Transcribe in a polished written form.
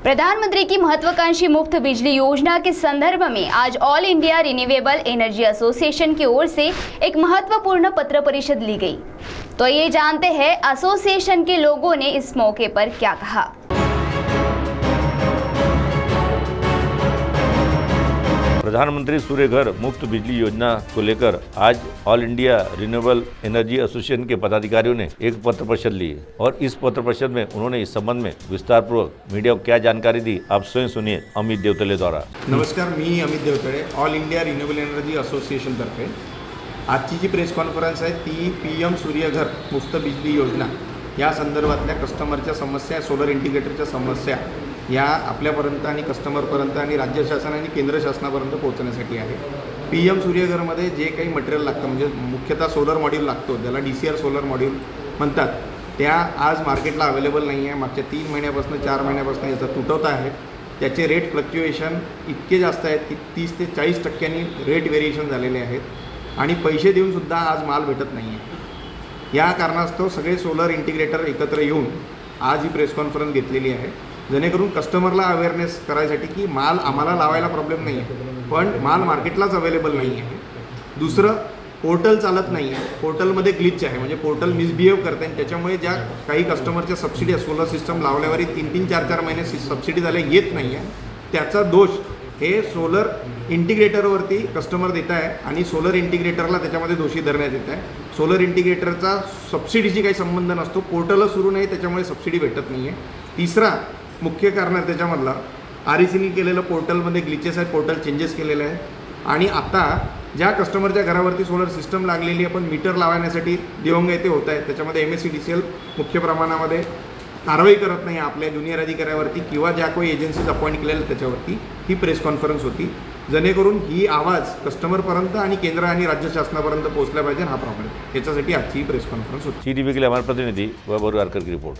प्रधानमंत्री की महत्वाकांक्षी मुफ्त बिजली योजना के संदर्भ में आज all India renewable energy association की ओर से एक महत्वपूर्ण पत्र परिषद ली गई। तो ये जानते हैं एसोसिएशन के लोगों ने इस मौके पर क्या कहा। प्रधानमंत्री सूर्य घर मुफ्त बिजली योजना को लेकर आज all India renewable energy association के पदाधिकारियों ने एक पत्र परिषद ली और इस पत्र परिषद में उन्होंने इस संबंध में विस्तार पूर्वक मीडिया को क्या जानकारी दी, आप स्वयं सुनिए अमित देवतले द्वारा। नमस्कार, मी Amit Devtale, all India renewable energy association तर्फे आजची जी प्रेस कॉन्फरन्स आहे ती PM सूर्यघर मुफ्त बिजली योजना या संदर्भातल्या कस्टमरच्या समस्या, सोलर इंटिग्रेटरच्या समस्या या आपल्यापर्यंत आणि कस्टमरपर्यंत आणि राज्य शासन आणि केंद्र शासनापर्यंत पोहोचण्यासाठी आहे। PM सूर्यघरमध्ये जे काही मटेरियल लागतं म्हणजे मुख्यतः सोलर मॉड्यूल लागतो, ज्याला DCR सोलर मॉड्यूल म्हणतात, त्या आज मार्केटला अवेलेबल नाही आहे। मागच्या 3 महिन्यापासून 4 महिन्यापासून याचा तुटवडा आहे। त्याचे रेट फ्लक्च्युएशन इतके जास्त आहेत की 30 ते 40% रेट व्हेरिएशन झालेले आहेत आणि पैसे देऊनसुद्धा आज माल भेटत नाही आहे। या कारणास्तव सगळे सोलर इंटिग्रेटर एकत्र येऊन आज ही प्रेस कॉन्फरन्स घेतलेली आहे, जेणेकरून कस्टमरला अवेअरनेस करायसाठी की माल आम्हाला लावायला प्रॉब्लेम नाही आहे, पण माल मार्केटलाच अवेलेबल नाही आहे। दुसरं, पोर्टल चालत नाही आहे, पोर्टलमध्ये ग्लिच आहे, म्हणजे पोर्टल मिसबिहेव करते आणि त्याच्यामुळे ज्या काही कस्टमरच्या सबसिडी सोलर सिस्टम लावल्यावरही 3-3, 4-4 महिने सबसिडी झाले येत नाही आहे, त्याचा दोष हे सोलर इंटिग्रेटरवरती कस्टमर देत आहे आणि सोलर इंटिग्रेटरला त्याच्यामध्ये दोषी धरण्यात येत आहे। सोलर इंटिग्रेटरचा सबसिडीशी काही संबंध नसतो, पोर्टलच सुरू नाही, त्याच्यामुळे सबसिडी भेटत नाही आहे। तिसरा मुख्य कारण आहे त्याच्यामधला RECने केलेलं पोर्टलमध्ये ग्लिचेस आहेत, पोर्टल चेंजेस केलेले आहेत आणि आता ज्या कस्टमरच्या घरावरती सोलर सिस्टम लागलेली आहे पण मीटर लावण्यासाठी दिवंग येते होत आहेत, त्याच्यामध्ये MSEDCL मुख्य प्रमाणामध्ये कारवाई करत नाही आपल्या ज्युनियर अधिकाऱ्यावरती किंवा ज्या काही एजन्सीज अपॉइंट केलेल्या त्याच्यावरती ही प्रेस कॉन्फरन्स होती, जेणेकरून ही आवाज कस्टमरपर्यंत आणि केंद्र आणि राज्य शासनापर्यंत पोहोचला पाहिजे हा प्रॉब्लेम, याच्यासाठी आजची प्रेस कॉन्फरन्स होती। CTV के लिए हमारे प्रतिनिधि वैभव गारकर की रिपोर्ट।